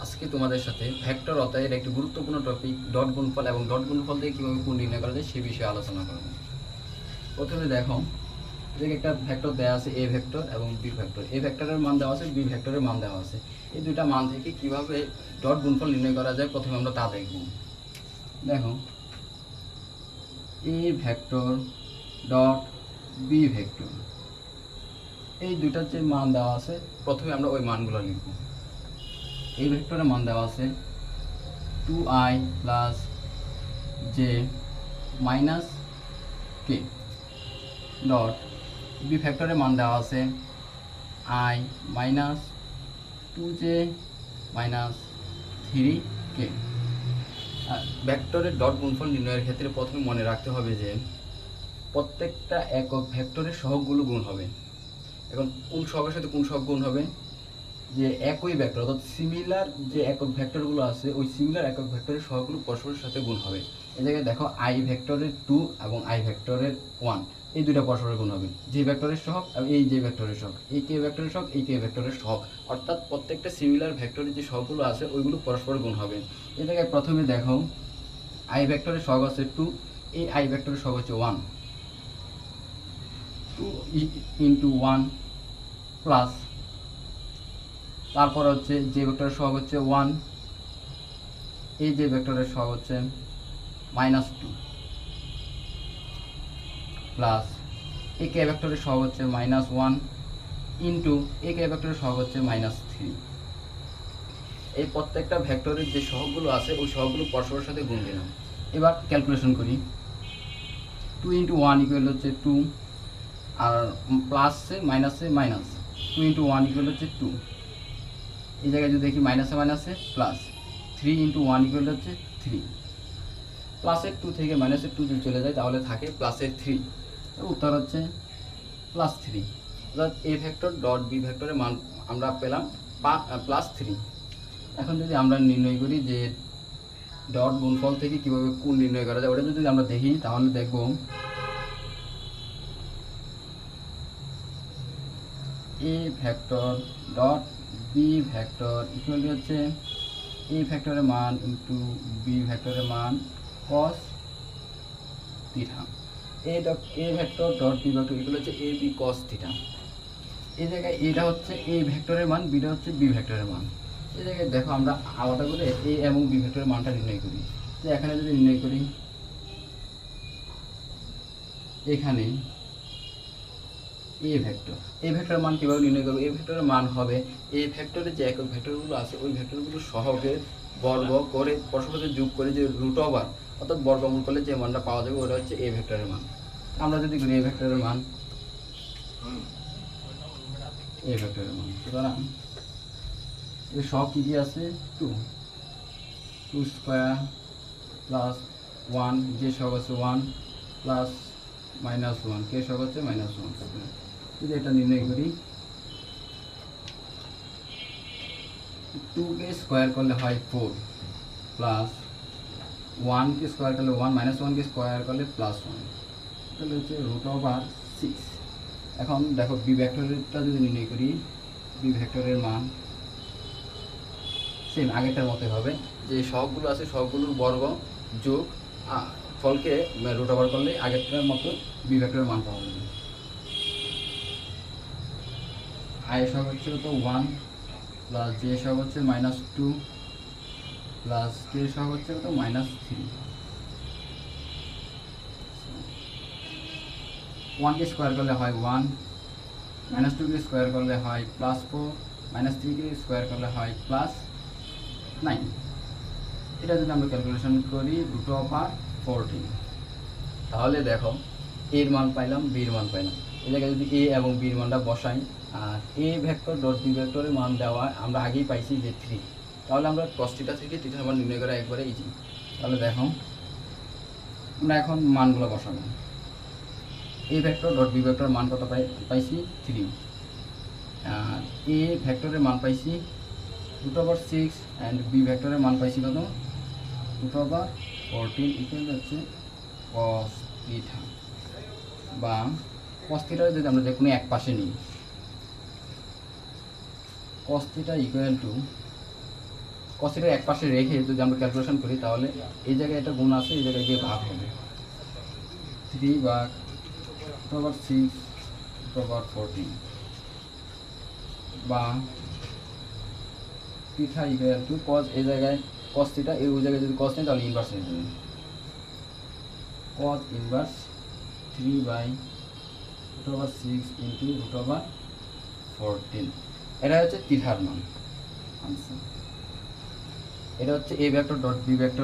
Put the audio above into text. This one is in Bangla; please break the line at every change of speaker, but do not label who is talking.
আজকে তোমাদের সাথে ভেক্টর অধ্যায়ের একটি গুরুত্বপূর্ণ টপিক ডট গুণফল এবং ডট গুণফল দিয়ে কীভাবে কোণ নির্ণয় করা যায় সেই বিষয়ে আলোচনা করব। প্রথমে দেখো যে একটা ভেক্টর দেওয়া আছে এ ভেক্টর এবং বি ভেক্টর। এ ভেক্টরের মান দেওয়া আছে, বি ভেক্টরের মান দেওয়া আছে। এই দুইটা মান থেকে কিভাবে ডট গুণফল নির্ণয় করা যায় প্রথমে আমরা তা দেখব। দেখো A vector dot B vector, এই দুইটার যে মান দেওয়া আছে প্রথমে আমরা ওই মানগুলো লিখব। এই ভেক্টরের মান দেওয়া আছে 2i প্লাস জে মাইনাস কে ডট বি ভেক্টরের মান দেওয়া আছে i minus 2j minus 3k। ভেক্টরের ডট গুণফল নির্ণয়ের ক্ষেত্রে প্রথমে মনে রাখতে হবে যে প্রত্যেকটা একক ভেক্টরের সহগগুলো গুণ হবে। এখন কোন সহগের সাথে কোন সহগ গুণ হবে? যে একই ভেক্টর অর্থাৎ সিমিলার যে একক ভেক্টরগুলো আছে ওই সিমিলার একক ভেক্টরের সহগগুলো পরস্পরের সাথে গুণ হবে। এই জায়গায় দেখো আই ভেক্টরের 2 এবং আই ভেক্টরের 1 এই দুটো পরস্পরের গুণ হবে। যে ভেক্টরের সহগ এবং এই যে ভেক্টরের সহগ, এই কে ভেক্টরের সহগ, এই কে ভেক্টরের সহগ, অর্থাৎ প্রত্যেকটা সিমিলার ভেক্টরের যে সহগগুলো আছে ওইগুলো পরস্পর গুণ হবে। এই জায়গায় প্রথমে দেখো আই ভেক্টরের সহগ আছে 2, এই আই ভেক্টরের সহগ হচ্ছে 1, 2 ইন্টু 1 প্লাস, তারপর হচ্ছে যে ভেক্টরের সহগ হচ্ছে 1, এই যে ভেক্টরের সহগ হচ্ছে -2 প্লাস এই কে ভেক্টরের সহগ হচ্ছে -1 ইন্টু এই কে ভেক্টরের সহগ হচ্ছে -3। এই প্রত্যেকটা ভেক্টরের যে সহগগুলো আছে ওই সহগগুলো পরস্পরের সাথে গুণ দিলাম। এবার ক্যালকুলেশন করি। 2 ইন্টু 1 ইকুয়াল হচ্ছে 2, আর প্লাসে মাইনাসে মাইনাস, 2 ইন্টু 1 ইকুয়াল হচ্ছে 2। এই জায়গায় যদি দেখি মাইনাসে মাইনাসে প্লাস, 3 ইন্টু 1 ইকুয়াল হচ্ছে 3। প্লাসের 2 থেকে মাইনাসের 2 যদি চলে যায় তাহলে থাকে প্লাসের 3। উত্তর হচ্ছে +3। অর্থাৎ এ ভেক্টর ডট বি ভেক্টরের মান আমরা পেলাম +3। এখন যদি আমরা নির্ণয় করি যে ডট গুণফল থেকে কীভাবে কোণ নির্ণয় করা যায় ওটা যদি আমরা দেখি তাহলে দেখব A vector dot B vector equal হচ্ছে এ ভেক্টরের মান ইন্টু বি ভেক্টরের মান cos theta. A vector dot B vector equal হচ্ছে এ বি cos থিটা। এই জায়গায় এটা হচ্ছে এ ভেক্টরের মান, বিটা হচ্ছে বি ভেক্টরের মান। এই জায়গায় দেখো আমরা আলাদা করে এ এবং বি ভেক্টরের মানটা নির্ণয় করি। তো এখানে যদি নির্ণয় করি, এখানে এ ভেক্টরের মান কীভাবে নির্ণয় করবো? এ ভেক্টরের মান হবে এ ভেক্টরের যে একক ভেক্টরগুলো আছে ওই ভেক্টরগুলো সহগের বর্গ করে পরস্পর যোগ করে যে রুট ওভার অর্থাৎ বর্গমূল করলে যে মানটা পাওয়া যাবে ওটা হচ্ছে এ ভেক্টরের মান। আমরা যদি করি এ ভেক্টরের মান, সুতরাং এর সহগ কী কী আছে? 2 স্কোয়ার প্লাস 1, যে সহগ আছে 1 প্লাস -1, কে সহগ হচ্ছে -1। যদি এটা নির্ণয় করি, 2 কে স্কোয়ার করলে হয় 4 প্লাস 1 কে স্কোয়ার করলে 1, -1 কে স্কোয়ার করলে +1, তাহলে হচ্ছে √6। এখন দেখো বি ভেক্টরেরটা যদি নির্ণয় করি, বি ভেক্টরের মান সেম আগেরটার মতো হবে, যে সহগগুলো আছে সহগগুলোর বর্গ যোগ ফলকে √ওভার করলে আগেরটার মতো বি ভেক্টরের মান পাওয়া যাবে। আই সহগ হচ্ছে তো 1 প্লাস জে সহগ হচ্ছে -2 প্লাস কে সহগ হচ্ছে তো -3। 1 কে স্কোয়ার করলে হয় 1, -2 কে স্কোয়ার করলে হয় +4, -3 কে স্কোয়ার করলে হয় +9। এটা যদি আমরা ক্যালকুলেশন করি √14, তাহলে দেখো এর মান পাইলাম, বির মান পাইলাম। এই জায়গায় যদি এ এবং বির মানটা বসাই, আর এ ভেক্টর ডট বি ভেক্টরের মান দেওয়া আমরা আগেই পাইছি যে 3, তাহলে আমরা cos থিটা থেকে থিটার মান নির্ণয় করা একবারে ইজি। তাহলে দেখো আমরা এখন মানগুলো বসাবো। A vector dot B vector মান কত পাইছি? 3। আর এ ভেক্টরের মান পাইছি √6 অ্যান্ড বি ভেক্টরের মান পাইছি কত? √14 ইকুয়াল হচ্ছে cos থিটা, বা cos থিটা যদি আমরা যে কোনো এক পাশে নিই, cos থিটা ইকুয়াল টু কসের এক পাশে রেখে যদি আমরা ক্যালকুলেশন করি তাহলে এই জায়গায় একটা গুণ আছে, এই জায়গায় গিয়ে ভাগ হবে 3 ভাগ √6 √14 বা থিটা ইকুয়াল টু কস, এই জায়গায় কস থিটা, এই ওই জায়গায় যদি কস নেই তাহলে ইনভার্স নিয়ে যাবে, কস ইনভার্স 3/√6 ইন্টু √14। এটা হচ্ছে থিটার মান। আচ্ছা, এটা হচ্ছে A vector dot B vector